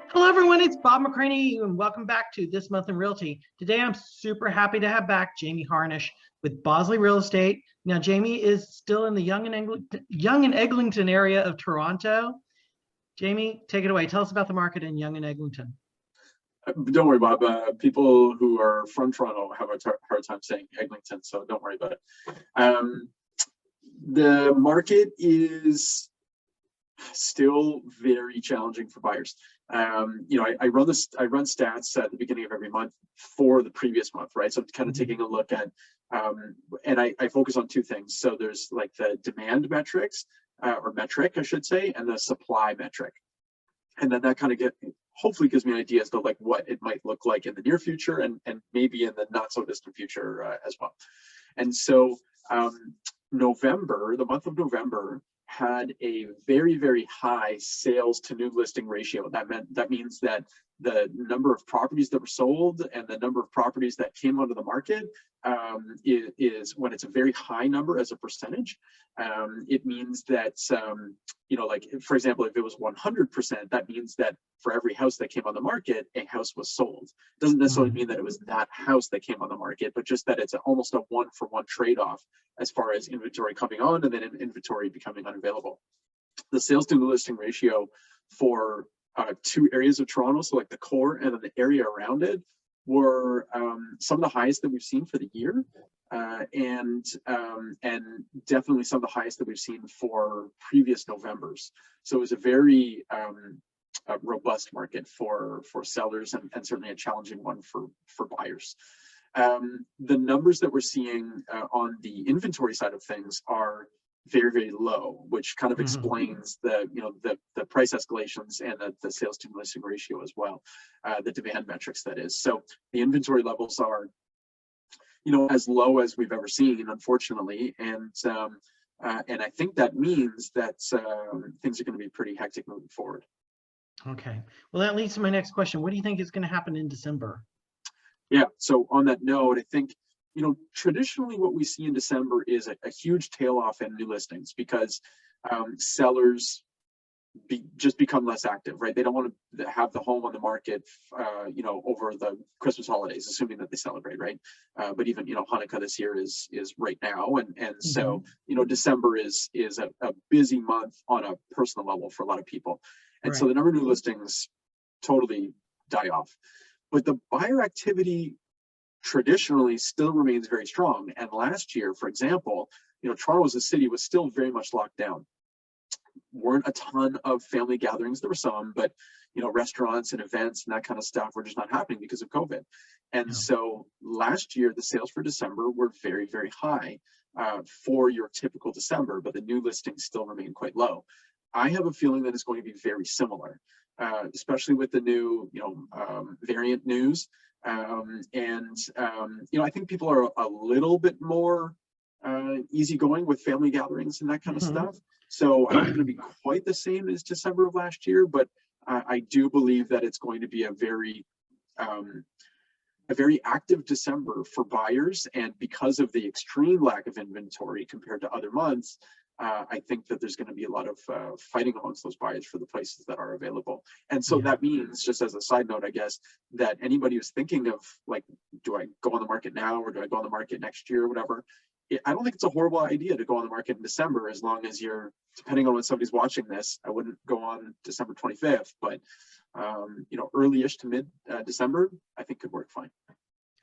Hello, everyone. It's Bob McCraney, and welcome back to This Month in Realty. Today, I'm super happy to have back Jamie Harnish with Bosley Real Estate. Now, Jamie is still in the Yonge and Eglinton area of Toronto. Jamie, take it away. Tell us about the market in Yonge and Eglinton. Don't worry, Bob. People who are from Toronto have a hard time saying Eglinton, so don't worry about it. The market is still very challenging for buyers. I run stats at the beginning of every month for the previous month, right? So kind of taking a look at, and I focus on two things. So there's like the demand metrics, or metric, I should say, and the supply metric. And then that kind of hopefully gives me an idea as to like what it might look like in the near future and maybe in the not so distant future as well. And so the month of November had a very, very high sales to new listing ratio. That means that the number of properties that were sold and the number of properties that came onto the market is when it's a very high number as a percentage. It means that like for example, if it was 100%, that means that for every house that came on the market, a house was sold. It doesn't necessarily mean that it was that house that came on the market, but just that it's almost a one-for-one trade-off as far as inventory coming on and then inventory becoming unavailable. The sales to new listing ratio for two areas of Toronto, so like the core and then the area around it, were some of the highest that we've seen for the year, and definitely some of the highest that we've seen for previous Novembers. So it was a very robust market for sellers and certainly a challenging one for buyers. The numbers that we're seeing on the inventory side of things are very, very low, which kind of explains the price escalations and the sales to listing ratio as well, the demand metrics, that is. So the inventory levels are as low as we've ever seen, unfortunately, and I think that means that things are going to be pretty hectic moving forward. Okay, well, that leads to my next question. What do you think is going to happen in December? Yeah, so on that note, I think traditionally what we see in December is a huge tail off in new listings because sellers just become less active, right? They don't want to have the home on the market, over the Christmas holidays, assuming that they celebrate, right? But even, Hanukkah this year is right now. And so, December is a busy month on a personal level for a lot of people. And so the number of new listings totally die off. But the buyer activity traditionally still remains very strong. And last year, for example, Toronto as a city was still very much locked down. Weren't a ton of family gatherings. There were some, but restaurants and events and that kind of stuff were just not happening because of COVID. And so last year, the sales for December were very, very high for your typical December, but the new listings still remain quite low. I have a feeling that it's going to be very similar, especially with the new variant news. I think people are a little bit more easygoing with family gatherings and that kind of stuff. So I don't think it's going to be quite the same as December of last year, but I do believe that it's going to be a very active December for buyers. And because of the extreme lack of inventory compared to other months, I think that there's going to be a lot of fighting amongst those buyers for the places that are available. And so that means, just as a side note, I guess, that anybody who's thinking of like, do I go on the market now or do I go on the market next year or whatever, I don't think it's a horrible idea to go on the market in December, as long as you're, depending on when somebody's watching this, I wouldn't go on December 25th, but early-ish to mid-December, I think could work fine.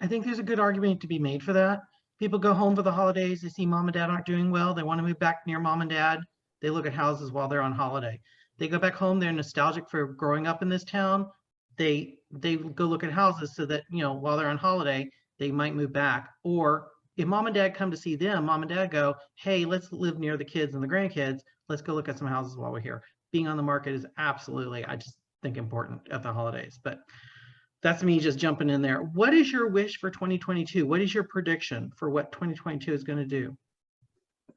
I think there's a good argument to be made for that. People go home for the holidays, they see mom and dad aren't doing well, they want to move back near mom and dad, they look at houses while they're on holiday. They go back home, they're nostalgic for growing up in this town, they go look at houses so that, while they're on holiday, they might move back. Or if mom and dad come to see them, mom and dad go, hey, let's live near the kids and the grandkids, let's go look at some houses while we're here. Being on the market is absolutely, I just think, important at the holidays. But that's me just jumping in there. What is your wish for 2022? What is your prediction for what 2022 is going to do?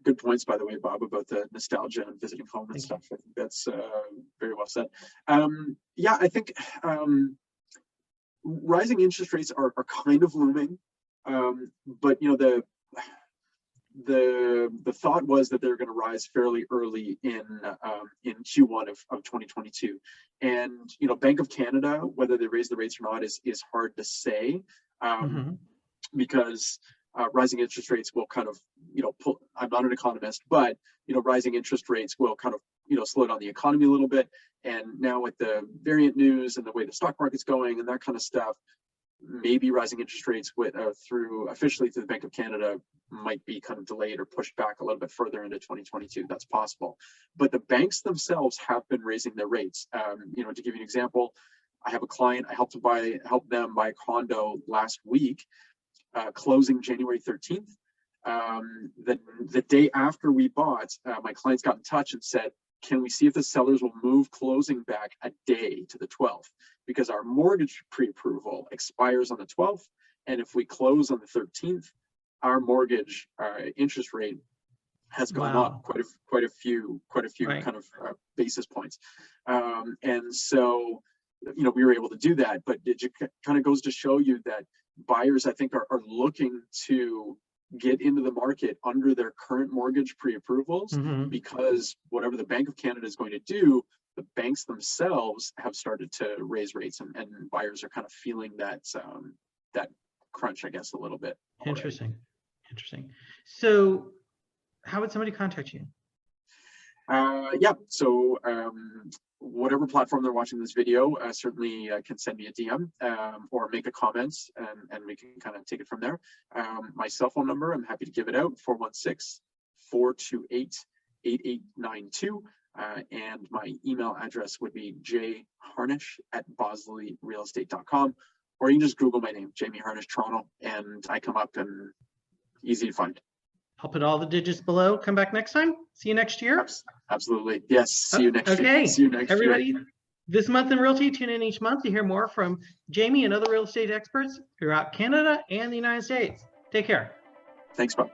Good points, by the way, Bob, about the nostalgia and visiting home and stuff. I think that's very well said. I think rising interest rates are kind of looming, but the thought was that they're going to rise fairly early in Q1 of 2022. And Bank of Canada, whether they raise the rates or not is hard to say, because rising interest rates will kind of pull. I'm not an economist, but rising interest rates will kind of slow down the economy a little bit. And now with the variant news and the way the stock market's going and that kind of stuff, maybe rising interest rates officially through the Bank of Canada might be kind of delayed or pushed back a little bit further into 2022. That's possible. But the banks themselves have been raising their rates. To give you an example, I have a client, I helped them buy a condo last week, closing January 13th. The day after we bought, my clients got in touch and said, can we see if the sellers will move closing back a day to the 12th? Because our mortgage pre-approval expires on the 12th. And if we close on the 13th, our mortgage interest rate has gone up quite a few Right. kind of basis points. And so, we were able to do that, but it kind of goes to show you that buyers, I think, are looking to get into the market under their current mortgage pre-approvals, because whatever the Bank of Canada is going to do, the banks themselves have started to raise rates, and buyers are kind of feeling that crunch, I guess, a little bit already. Interesting. So how would somebody contact you? So whatever platform they're watching this video, certainly can send me a DM or make a comment, and we can kind of take it from there. My cell phone number, I'm happy to give it out, 416-428-8892. And my email address would be jharnish@bosleyrealestate.com, or you can just Google my name, Jamie Harnish Toronto, and I come up and easy to find. I'll put all the digits below. Come back next time. See you next year. Absolutely. Yes. See you next year. Okay. See you next Everybody, year. This month in Realty, tune in each month to hear more from Jamie and other real estate experts throughout Canada and the United States. Take care. Thanks, Bob.